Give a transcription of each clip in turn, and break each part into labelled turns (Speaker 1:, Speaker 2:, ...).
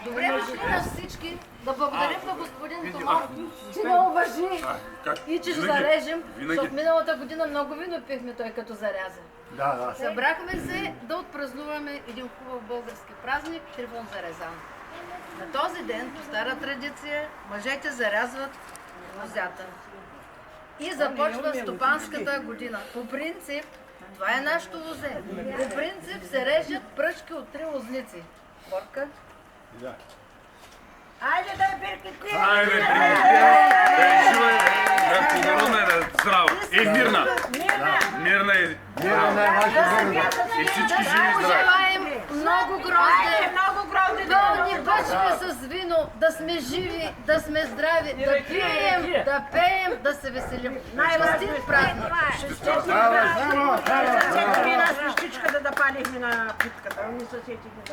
Speaker 1: Добре дошли на всички. Да благодарим на господин Томар, че не уважи и че ще зарежем, защото миналата година много вино пихме той като заряза.
Speaker 2: Да.
Speaker 1: Събрахме се да отпразнуваме един хубав български празник – Трифон Зарезан. На този ден, по стара традиция, мъжете зарязват лозята. И започва стопанската година. По принцип, това е нашето лозе. По принцип се режат пръчки от 3 лозници. Борка?
Speaker 2: Да.
Speaker 3: Айде да е Бирките!
Speaker 4: Айде, да е жива, да е подарена, да е здрава и мирна. Мирна и и всички живи и здрави.
Speaker 1: Желаем много грозде,
Speaker 3: Много грозде!
Speaker 1: пълни бъчви с вино, да сме живи, да сме здрави, да пием, да пеем, да се веселим. Честит празник!
Speaker 3: Чакаме една свещичка да палихме на питката. Не се сетихме.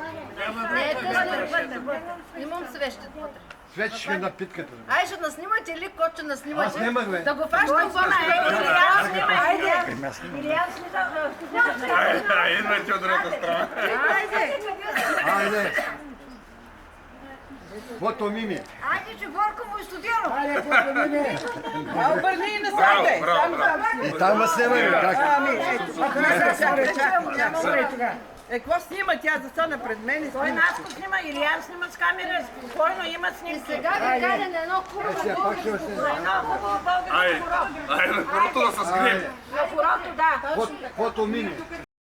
Speaker 1: Не е късно. Имам свещи вътре.
Speaker 2: Свечка на питката.
Speaker 1: Ай, ще наснимате ли, коче наснимате?
Speaker 2: Аз снимах, бе.
Speaker 1: Да го фащам вън.
Speaker 3: Илиян снима.
Speaker 4: Идвайте от другата страна.
Speaker 2: Айде. Фото Мими.
Speaker 3: Айде, че Борко му е студиро.
Speaker 2: Айде, фото Мими.
Speaker 5: Обърни и на
Speaker 4: Браво,
Speaker 5: сайта.
Speaker 4: браво, браво.
Speaker 2: И там ме снимай, как?
Speaker 5: Какво снима? Тя застана пред мен и
Speaker 3: Той
Speaker 5: снима.
Speaker 3: Наско снима, Илиян снима с камера. Спокойно има
Speaker 1: И
Speaker 3: снимки.
Speaker 1: сега ви каня на едно хубаво
Speaker 2: Сега пак ще
Speaker 1: българско
Speaker 2: се...
Speaker 3: Едно хубаво българско
Speaker 4: Айде,
Speaker 3: хорото.
Speaker 4: айде на хорото да се скрием.
Speaker 3: На хорото, да.
Speaker 2: Фото Мими.